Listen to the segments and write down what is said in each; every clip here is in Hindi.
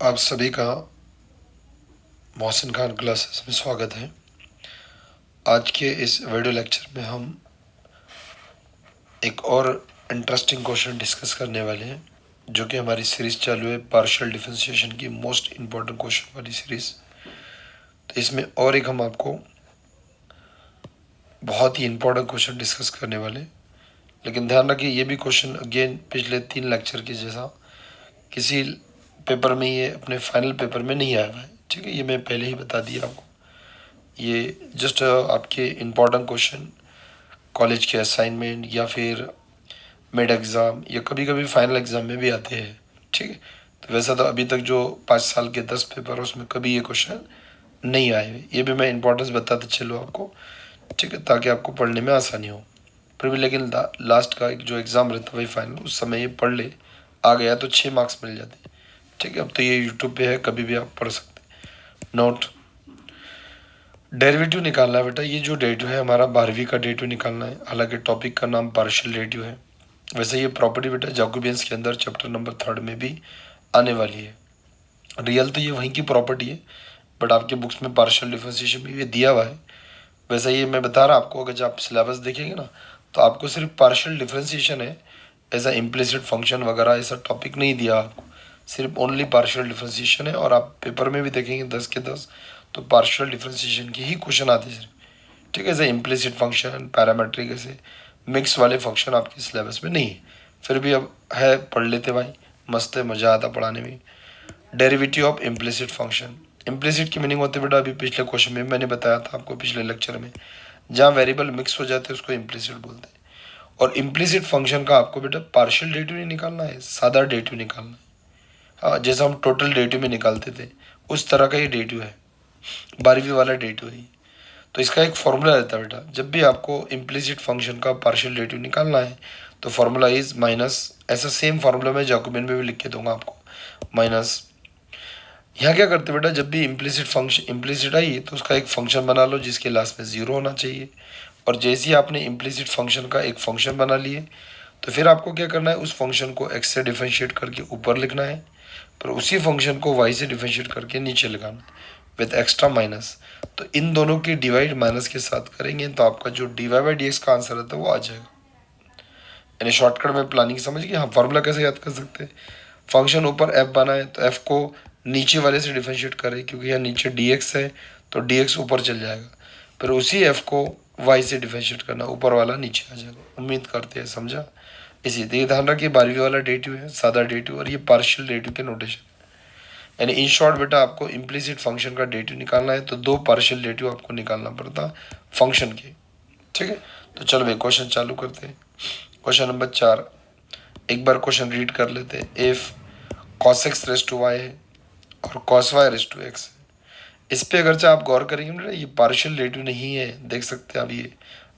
आप सभी का मोहसिन खान क्लासेस में स्वागत है। आज के इस वीडियो लेक्चर में हम एक और इंटरेस्टिंग क्वेश्चन डिस्कस करने वाले हैं, जो कि हमारी सीरीज़ चालू है पार्शियल डिफरेंशिएशन की मोस्ट इम्पॉर्टेंट क्वेश्चन वाली सीरीज़। तो इसमें और एक हम आपको बहुत ही इम्पोर्टेंट क्वेश्चन डिस्कस करने वाले हैं। लेकिन ध्यान रखिए, ये भी क्वेश्चन अगेन पिछले 3 लेक्चर के जैसा किसी पेपर में, ये अपने फाइनल पेपर में नहीं आया हुआ है। ठीक है, ये मैं पहले ही बता दिया आपको। ये जस्ट आपके इम्पोर्टेंट क्वेश्चन कॉलेज के असाइनमेंट या फिर मिड एग्ज़ाम या कभी कभी फाइनल एग्ज़ाम में भी आते हैं। ठीक है, तो वैसा तो अभी तक जो 5 साल के 10 पेपर है उसमें कभी ये क्वेश्चन नहीं आए हुए। ये भी मैं इंपॉर्टेंस बताते चलो आपको, ठीक है, ताकि आपको पढ़ने में आसानी हो। फिर भी लेकिन लास्ट का एक जो एग्ज़ाम रहता है वही फाइनल, उस समय ये पढ़ ले आ गया तो 6 मार्क्स मिल जाते हैं। ठीक है, अब तो ये यूट्यूब पे है, कभी भी आप पढ़ सकते हैं। नोट, डेरिवेटिव निकालना है बेटा। ये जो डेरिवेटिव है हमारा 12वीं का डेरिवेटिव निकालना है। हालांकि टॉपिक का नाम पार्शियल डेरिवेटिव है। वैसे ये प्रॉपर्टी बेटा जैकोबियंस के अंदर चैप्टर नंबर 3 में भी आने वाली है। रियल तो ये वहीं की प्रॉपर्टी है, बट आपके बुक्स में पार्शियल डिफरेंशिएशन भी ये दिया हुआ है। वैसे ये मैं बता रहा आपको, अगर जब आप सिलेबस देखेंगे ना तो आपको सिर्फ पार्शियल डिफरेंशिएशन है, ऐसा इम्प्लिसिट फंक्शन वगैरह ऐसा टॉपिक नहीं दिया आपको, सिर्फ ओनली पार्शियल डिफरेंशिएशन है। और आप पेपर में भी देखेंगे 10 के 10 तो पार्शियल डिफरेंशिएशन के ही क्वेश्चन आते हैं। ठीक है, ऐसे इम्प्लिसिट फंक्शन, पैरामेट्रिक, ऐसे मिक्स वाले फंक्शन आपके सिलेबस में नहीं है। फिर भी अब है, पढ़ लेते भाई, मस्त है, मज़ा आता पढ़ाने में। Derivative of implicit function. Implicit की मीनिंग होती है बेटा, अभी पिछले क्वेश्चन में मैंने बताया था आपको, पिछले लेक्चर में, जहाँ वेरिएबल मिक्स हो जाते हैं उसको इम्प्लिसिट बोलते हैं। और इम्प्लिसिट फंक्शन का आपको बेटा पार्शियल डेरिवेटिव नहीं निकालना है, सादा डेरिवेटिव निकालना है। हाँ, जैसा हम टोटल डेरिवेटिव में निकालते थे उस तरह का ये डेरिवेटिव है, 12वीं वाला डेरिवेटिव है। तो इसका एक फॉर्मूला रहता है बेटा, जब भी आपको इम्प्लिसिट फंक्शन का पार्शियल डेरिवेटिव निकालना है तो फॉर्मूला इज माइनस, ऐसा सेम फार्मूला मैं जैकोबियन में भी लिख के दूंगा आपको, माइनस। यहाँ क्या करते बेटा, जब भी इम्प्लिसिट फंक्शन इम्प्लिसिट आई तो उसका एक फंक्शन बना लो जिसके लास्ट में 0 होना चाहिए। और जैसे ही आपने इम्प्लिसिट फंक्शन का एक फंक्शन बना लिए तो फिर आपको क्या करना है, उस फंक्शन को x से डिफरेंशिएट करके ऊपर लिखना है, पर उसी फंक्शन को y से डिफरेंशिएट करके नीचे लिखाना है विद एक्स्ट्रा माइनस। तो इन दोनों की डिवाइड माइनस के साथ करेंगे तो आपका जो dy/dx का आंसर आता है वो आ जाएगा। यानी शॉर्टकट में प्लानिंग समझ गए। हाँ, फार्मूला कैसे याद कर सकते हैं, फंक्शन ऊपर f बनाए तो f को नीचे वाले से डिफरेंशिएट करें, क्योंकि यहाँ नीचे dx है तो dx ऊपर चल जाएगा, फिर उसी f को y से डिफरेंशिएट करना, ऊपर वाला नीचे आ जाएगा। उम्मीद करते हैं समझा। इसी देखिए, ध्यान रखिए 12वीं वाला डेरिवेटिव है, सादा डेरिवेटिव, और ये पार्शियल डेरिवेटिव के नोटेशन। यानी इन शॉर्ट बेटा, आपको इम्प्लिसिट फंक्शन का डेरिवेटिव निकालना है तो 2 पार्शियल डेरिवेटिव आपको निकालना पड़ता फंक्शन के। ठीक है, तो चलो भाई क्वेश्चन चालू करते हैं। क्वेश्चन नंबर 4, एक बार क्वेश्चन रीड कर लेते हैं। If cos x raise to y है और cos y raise to x है, इस पे अगर आप गौर करेंगे ना, ये पार्शियल डेरिवेटिव नहीं है, देख सकते हैं आप, ये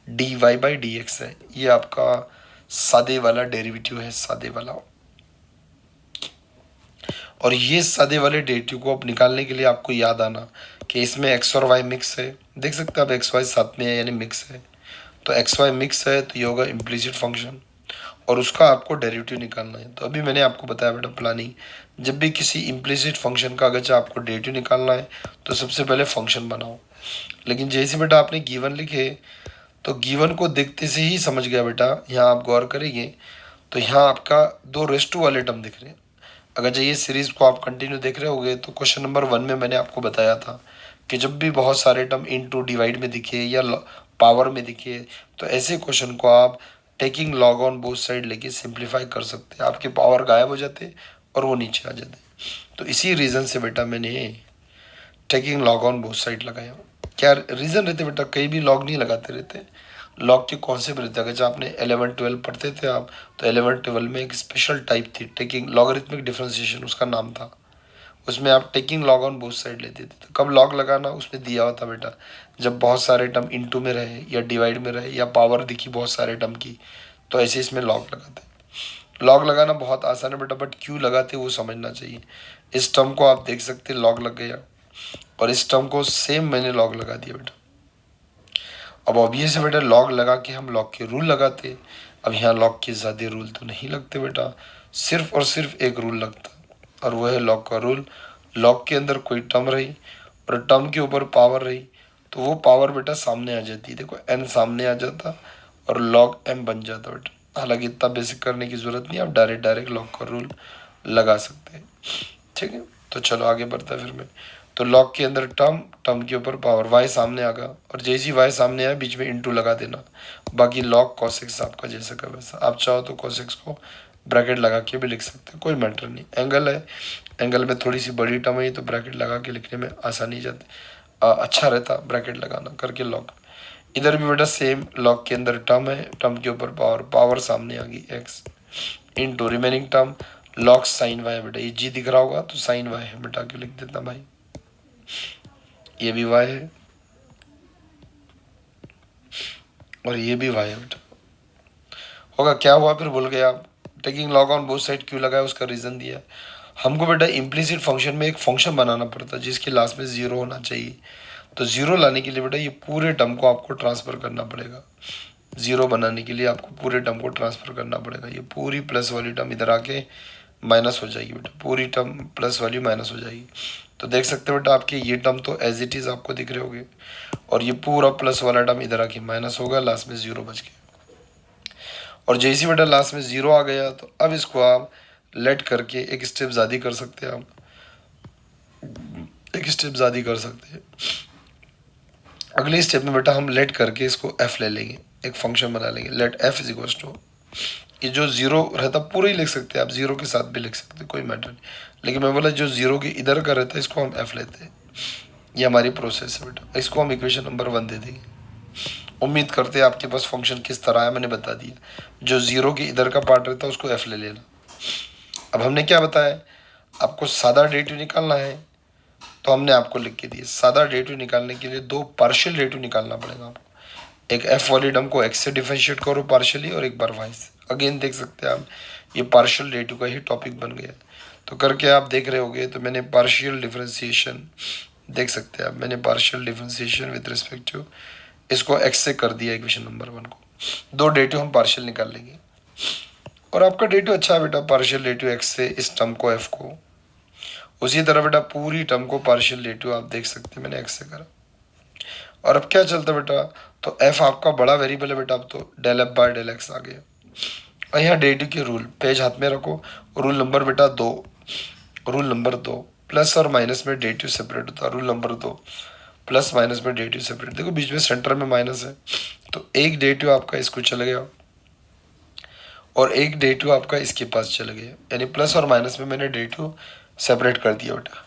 dy/dx है, ये आपका सादे वाला डेरिवेटिव है, सादे वाला। और ये सादे वाले डेरिवेटिव को आप निकालने के लिए आपको याद आना कि इसमें x और y मिक्स है, देख सकते हैं आप, x y साथ में है यानी मिक्स है। तो x y मिक्स है तो ये होगा इम्प्लिसिट फंक्शन, और उसका आपको डेरिवेटिव निकालना है। तो अभी मैंने आपको बताया बेटा प्लानिंग, जब भी किसी इम्प्लिसिट फंक्शन का अगर आपको डेरिवेटिव निकालना है तो सबसे पहले फंक्शन बनाओ। लेकिन जैसे बेटा आपने गिवन लिखे तो गिवन को देखते से ही समझ गया बेटा, यहाँ आप गौर करेंगे तो यहाँ आपका 2 रेस टू वाले टर्म दिख रहे हैं। अगर ये सीरीज़ को आप कंटिन्यू देख रहे होगे तो क्वेश्चन नंबर 1 में मैंने आपको बताया था कि जब भी बहुत सारे टर्म इनटू डिवाइड में दिखे या पावर में दिखे तो ऐसे क्वेश्चन को आप taking log on both side लेके सिंप्लीफाई कर सकते हैं, आपके पावर गायब हो जाते और वो नीचे आ जाते। तो इसी रीज़न से बेटा मैंने taking log on both side लगाया। क्या रीज़न रहते बेटा, कहीं भी लॉग नहीं लगाते रहते, लॉग के कॉन्सेप्ट रहते हैं। अगर आपने 11-12 पढ़ते थे आप तो 11-12 में एक स्पेशल टाइप थी टेकिंग लॉगरिथमिक डिफरेंशिएशन, उसका नाम था। उसमें आप taking log on both side लेते थे। तो कब लॉग लगाना उसमें दिया हुआ था बेटा, जब बहुत सारे टर्म इनटू में रहे या डिवाइड में रहे या पावर दिखी बहुत सारे टर्म की, तो ऐसे इसमें लॉग लगाते। लॉग लगाना बहुत आसान है बेटा, बट क्यों लगाते वो समझना चाहिए। इस टर्म को आप देख सकते लॉग लग गया, और इस टर्म को सेम मैंने लॉग लगा दिया बेटा। अब ऑब्वियस है बेटा, लॉग लगा के हम लॉग के रूल लगाते। अब यहाँ लॉग के ज़्यादा रूल तो नहीं लगते बेटा, सिर्फ और सिर्फ एक रूल लगता और वो है लॉग का रूल, लॉग के अंदर कोई टर्म रही और टर्म के ऊपर पावर रही तो वो पावर बेटा सामने आ जाती है। देखो n सामने आ जाता और लॉग m बन जाता बेटा। हालांकि इतना बेसिक करने की जरूरत नहीं, आप डायरेक्ट लॉग का रूल लगा सकते हैं। ठीक है, तो चलो आगे बढ़ता है फिर मैं। तो लॉग के अंदर टर्म, टर्म के ऊपर पावर, y सामने आ गया और जैसे ही y सामने आया बीच में इंटू लगा देना। बाकी लॉग cos आपका जैसा का वैसा। आप चाहो तो cos को ब्रैकेट लगा के भी लिख सकते हैं, कोई मैटर नहीं। एंगल है, एंगल में थोड़ी सी बड़ी टर्म है तो ब्रैकेट लगा के लिखने में आसानी जाती, अच्छा रहता ब्रैकेट लगाना करके लॉग। इधर भी बेटा सेम, लॉग के अंदर टर्म है, टर्म के ऊपर पावर, पावर सामने आ गई x into remaining term log sine Y. बेटा ये g दिख रहा होगा तो साइन वाई है, मिटा के लिख देता भाई। ये भी y है और ये भी y है बेटा। होगा क्या हुआ फिर भूल गए आप। Taking log on both side क्यों लगाया, उसका रीजन दिया है हमको बेटा। इम्प्लीसिट फंक्शन में एक फंक्शन बनाना पड़ता है जिसके लास्ट में जीरो होना चाहिए। तो जीरो लाने के लिए बेटा ये पूरे टर्म को आपको ट्रांसफर करना पड़ेगा। जीरो बनाने के लिए आपको पूरे टर्म को ट्रांसफर करना पड़ेगा। ये पूरी प्लस वाली टर्म इधर आके माइनस हो जाएगी बेटा, पूरी टर्म प्लस वाली माइनस हो जाएगी। तो देख सकते हो बेटा आपके ये टर्म तो एज इट इज आपको दिख रहे होंगे और ये पूरा प्लस वाला टर्म इधर आके माइनस होगा, लास्ट में जीरो बच गया। और जैसे बेटा लास्ट में जीरो आ गया तो अब इसको आप लेट करके एक स्टेप ज़्यादा कर सकते हैं। आप एक स्टेप ज़्यादा कर सकते हैं। अगले स्टेप में बेटा हम लेट करके इसको एफ ले लेंगे, एक फंक्शन बना लेंगे let F is equal to, ये जो जीरो रहता पूरा ही लिख सकते हैं आप, जीरो के साथ भी लिख सकते हैं, कोई मैटर नहीं। लेकिन मैं बोला जो जीरो के इधर का रहता है इसको हम एफ लेते हैं। ये हमारी प्रोसेस है बेटा, इसको हम इक्वेशन नंबर 1 दे देंगे। उम्मीद करते हैं आपके पास फंक्शन किस तरह है मैंने बता दिया। जो जीरो के इधर का पार्ट रहता है उसको एफ ले लेना। अब हमने क्या बताया, आपको सादा डेरिवेटिव निकालना है तो हमने आपको लिख के दिया सादा डेरिवेटिव निकालने के लिए दो पार्शियल डेरिवेटिव निकालना पड़ेगा आपको। एक एफ वाली टर्म को एक्स से डिफरेंशिएट करो पार्शियली और एक बार वाई से। अगेन देख सकते हैं आप ये पार्शियल डेरिवेटिव का ही टॉपिक बन गया। तो करके आप देख रहे होगे तो मैंने पार्शियल डिफरेंशिएशन, देख सकते हैं आप मैंने partial differentiation with respect to इसको एक्स से कर दिया इक्वेशन नंबर 1 को। दो डेरिवेटिव हम पार्शियल निकाल लेंगे और आपका डेरिवेटिव अच्छा है बेटा, पार्शियल डेरिवेटिव एक्स से इस टर्म को एफ को, उसी तरह बेटा पूरी टर्म को पार्शियल डेरिवेटिव आप देख सकते हैं मैंने एक्स से करा। और अब क्या चलता है बेटा, तो एफ आपका बड़ा वेरिएबल है बेटा, अब तो del F by del X आ गया। और यहाँ डेरिवेटिव के रूल पेज हाथ में रखो। रूल नंबर बेटा 2, रूल नंबर 2 प्लस और माइनस में डेरिवेटिव सेपरेट होता है। रूल नंबर 2 प्लस माइनस में डेरिवेटिव सेपरेट। देखो बीच में सेंटर में माइनस है तो एक डेरिवेटिव आपका इसको चला गया और एक डेरिवेटिव आपका इसके पास चला गया, यानी प्लस और माइनस में मैंने डेरिवेटिव सेपरेट कर दिया बेटा।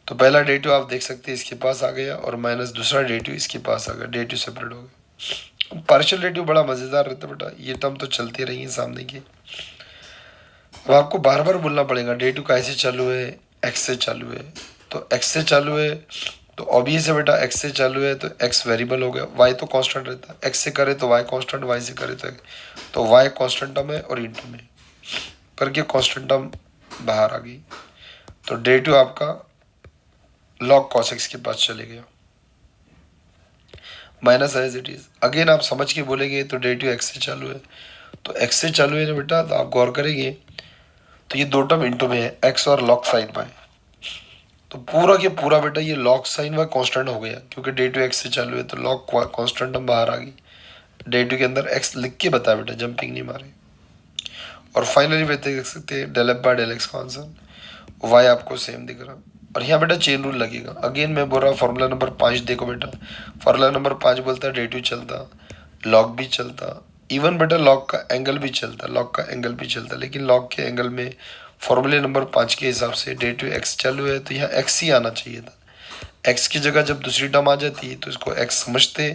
तो पहला डेरिवेटिव आप देख सकते हैं इसके पास आ गया और माइनस दूसरा डेरिवेटिव इसके पास आ गया, डेरिवेटिव सेपरेट हो गया। पार्शियल डेरिवेटिव बड़ा मज़ेदार रहता है बेटा, ये टर्म तो चलती रहेंगी सामने की। अब आपको बार बार बोलना पड़ेगा डेरिवेटिव कैसे चालू है, एक्स से चालू है। तो एक्स से चालू है तो ऑब्वियस है बेटा, एक्स से चालू है तो एक्स वेरिएबल हो गया, वाई तो कांस्टेंट रहता है। एक्स से करे तो वाई कांस्टेंट, वाई से करे तो वाई कांस्टेंट टर्म है और इंटू में करके कांस्टेंट टर्म बाहर आ गई। तो डेरिवेटिव आपका लॉग कॉस एक्स के पास चले गया, minus as it is. Again आप समझ के बोलेंगे तो डेरिवेटिव एक्स से चालू है, तो एक्स से चालू है ना बेटा, तो आप गौर करेंगे तो ये दो टर्म इंटू में है, एक्स और लॉग साइन वाई। तो पूरा के पूरा बेटा ये लॉग साइन वाई कांस्टेंट हो गया, क्योंकि डेरिवेटिव एक्स से चालू है तो लॉग कांस्टेंट टर्म बाहर आ गई। डेरिवेटिव के अंदर एक्स लिख के बताया बेटा, जंपिंग नहीं मारे। और फाइनली बेटा देख सकते हैं del F by del X का आंसर, वाई आपको सेम दिख रहा। और यहाँ बेटा चेन रूल लगेगा। अगेन मैं बोल रहा हूँ फॉर्मूला नंबर 5 देखो बेटा, फॉर्मूला नंबर 5 बोलता है डेरिवेटिव चलता, लॉग भी चलता, इवन बेटा लॉग का एंगल भी चलता, लॉग का एंगल भी चलता। लेकिन लॉग के एंगल में फॉर्मूले नंबर 5 के हिसाब से डेरिवेटिव एक्स चालू है तो यहाँ एक्स ही आना चाहिए था। एक्स की जगह जब दूसरी टर्म आ जाती तो इसको एक्स समझते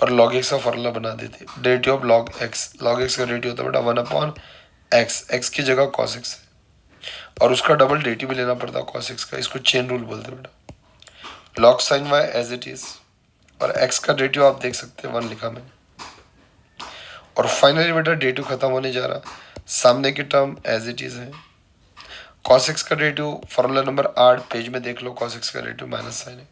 और लॉग एक्स का फॉर्मूला बना देते। डेरिवेटिव ऑफ लॉग एक्स का डेरिवेटिव होता है बेटा 1/x, एक्स की जगह कॉस एक्स है और उसका डबल डेरिवेटिव भी लेना पड़ता कॉस एक्स का। इसको चेन रूल बोलते हैं बेटा। Log sine Y as it is और एक्स का डेरिवेटिव आप देख सकते हैं 1 लिखा मैंने। और फाइनली बेटा डेरिवेटिव खत्म होने जा रहा, सामने की टर्म एज इट इज है। कॉस एक्स का डेरिवेटिव फॉर्मूला नंबर 8 पेज में देख लो, कॉस एक्स का डेरिवेटिव माइनस साइन है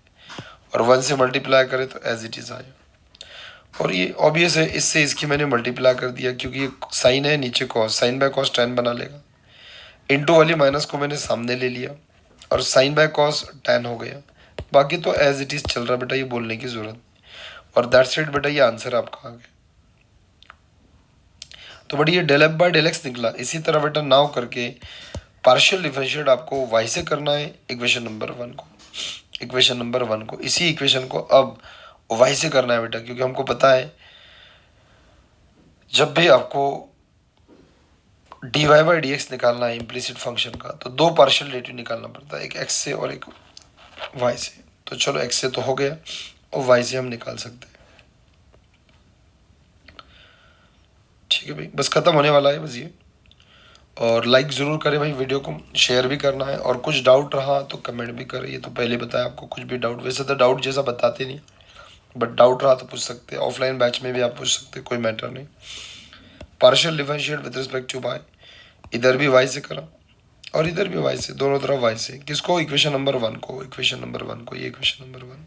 और 1 से मल्टीप्लाई करें तो एज इट इज आया। और ये ऑब्वियस है, इससे इसकी मैंने मल्टीप्लाई कर दिया क्योंकि ये साइन है, नीचे cos, sine by cos tan बना लेगा। इंटू वाली माइनस को मैंने सामने ले लिया और साइन बाय कॉस tan हो गया। बाकी तो एज इट इज चल रहा बेटा, ये बोलने की जरूरत नहीं। और दैट्स इट बेटा, ये आंसर आपका आ गया। तो बड़ी ये del F by del X निकला। इसी तरह बेटा नाउ करके पार्शियल डिफरेंशिएट आपको वाई से करना है इक्वेशन नंबर 1 को। इक्वेशन नंबर 1 को, इसी इक्वेशन को अब वाई से करना है बेटा, क्योंकि हमको पता है जब भी आपको dy बाई डी एक्स निकालना है इम्प्लिसिट फंक्शन का, तो दो पार्शियल डेरिवेटिव निकालना पड़ता है, एक x से और एक y से। तो चलो x से तो हो गया और y से हम निकाल सकते हैं। ठीक है भाई, बस खत्म होने वाला है बस ये। और लाइक ज़रूर करें भाई, वीडियो को शेयर भी करना है, और कुछ डाउट रहा तो कमेंट भी करें। ये तो पहले बताया आपको, कुछ भी डाउट, वैसे तो डाउट जैसा बताते नहीं, बट डाउट रहा तो पूछ सकते हैं। ऑफलाइन बैच में भी आप पूछ सकते हैं, कोई मैटर नहीं। Partial differentiate with respect to y, इधर भी y से करा और इधर भी y से, दोनों तरफ y से। किसको? इक्वेशन नंबर 1 को, इक्वेशन नंबर 1 को, ये इक्वेशन नंबर 1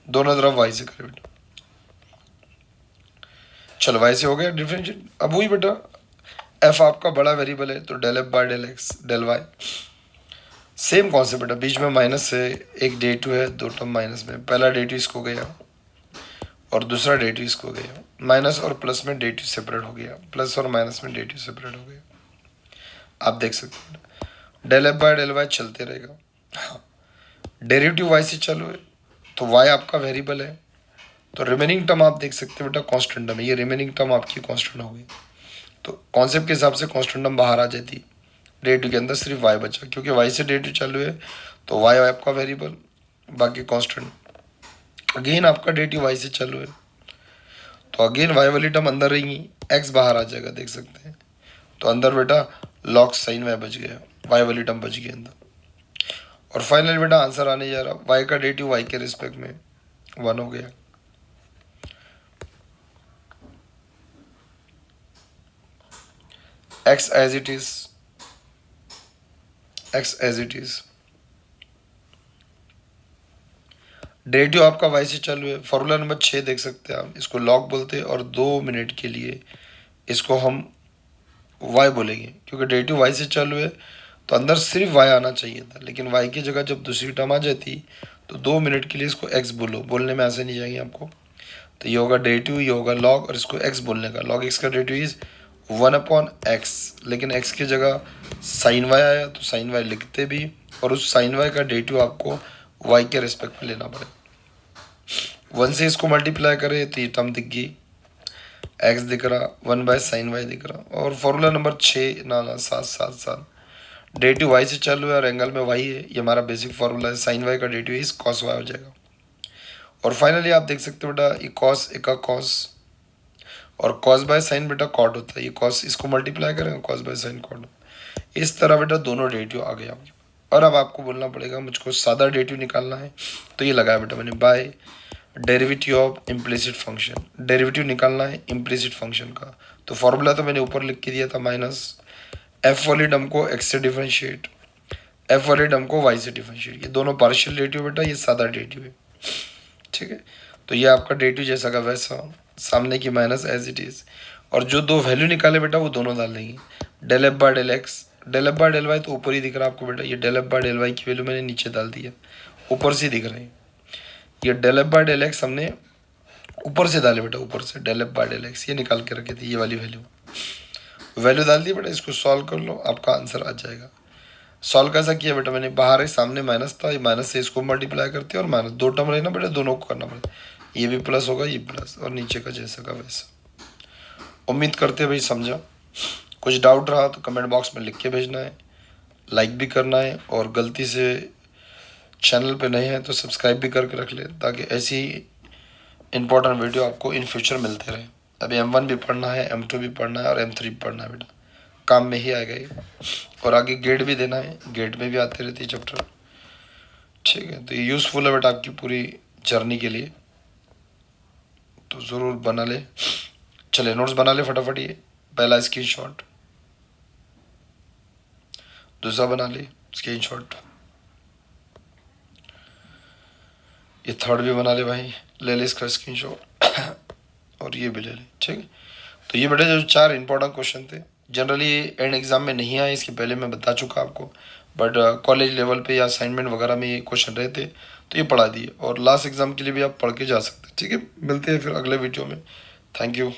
दोनों तरफ y से करे बेटा। चलो y से हो गया डिफरेंशिएट। अब वही बेटा, f आपका बड़ा वेरिएबल है तो del F by del X del Y, same concept बेटा। बीच में माइनस है, एक डे टू है, दो टर्म माइनस में, पहला डे टू इसको गया और दूसरा डे टू इसको गया। माइनस और प्लस में डे टू सेपरेट हो गया, प्लस और माइनस में डे टू सेपरेट हो गया। आप देख सकते हैं del F by del Y चलते रहेगा। हाँ, डेरिवेटिव वाई से चालू है तो वाई आपका वेरिएबल है, तो रिमेनिंग टर्म आप देख सकते हैं बेटा कांस्टेंट टर्म है। ये रिमेनिंग टर्म आपकी कांस्टेंट हो गई, तो कॉन्सेप्ट के हिसाब से कांस्टेंट टर्म बाहर आ जाती। डे टू के अंदर सिर्फ वाई बचा, क्योंकि वाई से डे टू चालू है तो वाई आपका वेरिएबल, बाकी कांस्टेंट। अगेन आपका डे टू वाई से चालू है तो अगेन वाई वाली टर्म अंदर रहेंगी, एक्स बाहर आ जाएगा, देख सकते हैं। तो अंदर बेटा लॉग साइन वाई बच गया, वाई वाली टर्म बच गई अंदर। और फाइनली बेटा आंसर आने जा रहा, वाई का डेरिवेटिव वाई के रिस्पेक्ट में 1 हो गया। X as it is, X as it is. Derivative आपका वाई से चालू है। फॉर्मूला नंबर 6 देख सकते हैं आप, इसको लॉग बोलते हैं, और 2 मिनट के लिए इसको हम वाई बोलेंगे, क्योंकि डेरिवेटिव वाई से चालू है तो अंदर सिर्फ वाई आना चाहिए था, लेकिन वाई की जगह जब दूसरी टर्म आ जाती तो 2 मिनट के लिए इसको एक्स बोलो, बोलने में ऐसे नहीं जाएंगे आपको। तो ये होगा डेरिवेटिव, ये होगा लॉग, और इसको एक्स बोलने का। लॉग एक्स का डेरिवेटिव इज 1/x, लेकिन एक्स की जगह साइन वाई आया तो साइन वाई लिखते भी, और उस साइन वाई का डेरिवेटिव आपको वाई के रिस्पेक्ट में लेना पड़ेगा। 1 से इसको मल्टीप्लाई करें तो ये टर्म दिख गई, एक्स दिख रहा, 1 बाय साइन वाई दिख रहा। और फॉर्मूला नंबर 6 ना 7 डेरिवेटिव वाई से चालू है और एंगल में वाई है, ये हमारा बेसिक फॉर्मूला है। साइन वाई का डेरिवेटिव इज कॉस वाई हो जाएगा। और फाइनली आप देख सकते हो बेटा, ये कॉस का कॉस, और कॉस बाय साइन बेटा कॉट होता है, ये कॉस इसको मल्टीप्लाई करेंगे, कॉस बाय साइन कॉट। इस तरह बेटा दोनों डेरिवेटिव आ गया। और अब आपको बोलना पड़ेगा मुझको सादा डेरिवेटिव निकालना है, तो ये लगाया बेटा मैंने, by derivative of implicit function. Derivative निकालना है इम्प्लिसिट फंक्शन का, तो फॉर्मूला तो मैंने ऊपर लिख के दिया था, माइनस एफ वाली टर्म को एक्स से डिफरेंशिएट, एफ वाली टर्म को वाई से डिफरेंशिएट। ये दोनों पार्शियल डेरिवेटिव बेटा, ये सादा डेरिवेटिव है। ठीक है, तो ये आपका डेरिवेटिव जैसा का वैसा, सामने की माइनस एज इट इज। और जो दो वैल्यू निकाले बेटा वो दोनों डाल देंगे, del F by del X, del F by del Y तो ऊपर ही दिख रहा है आपको बेटा, ये del F by del Y की वैल्यू मैंने नीचे डाल दी है, ऊपर से दिख रही है। ये del F by del X हमने ऊपर से डाले बेटा, ऊपर से del F by del X ये निकाल के रखे थे, ये वाली वैल्यू डाल दी बेटा। इसको सॉल्व कर लो, आपका आंसर आ जाएगा। सॉल्व कैसा किया बेटा मैंने, बाहर है सामने माइनस था, माइनस से इसको मल्टीप्लाई करते हैं, और माइनस दो टर्म रहना बेटा, दोनों को करना पड़ेगा। ये भी प्लस होगा, ये प्लस, और नीचे का जैसा का वैसा। उम्मीद करते हैं भाई समझा। कुछ डाउट रहा तो कमेंट बॉक्स में लिख के भेजना है, लाइक भी करना है, और गलती से चैनल पे नए हैं तो सब्सक्राइब भी करके रख ले, ताकि ऐसी इंपॉर्टेंट वीडियो आपको इन फ्यूचर मिलते रहे। अभी M1 भी पढ़ना है, M2 भी पढ़ना है, और M3 भी पढ़ना है बेटा, काम में ही आएगा ये। और आगे गेट भी देना है, गेट में भी आते रहती है चैप्टर। ठीक है, तो ये यूज़फुल है बेटा आपकी पूरी जर्नी के लिए, तो ज़रूर बना ले। चले नोट्स बना ले फटाफट। ये पहला स्क्रीनशॉट, दूसरा बना ले स्क्रीनशॉट, ये थर्ड भी बना ले भाई, ले ले इसका स्क्रीनशॉट और ये भी ले ले। ठीक है, तो ये बेटा जो 4 इंपॉर्टेंट क्वेश्चन थे, जनरली एंड एग्ज़ाम में नहीं आए, इसके पहले मैं बता चुका आपको, बट कॉलेज लेवल पे या असाइनमेंट वगैरह में ये क्वेश्चन रहते तो ये पढ़ा दिए, और लास्ट एग्ज़ाम के लिए भी आप पढ़ के जा सकते हैं। ठीक है, मिलते हैं फिर अगले वीडियो में। Thank you.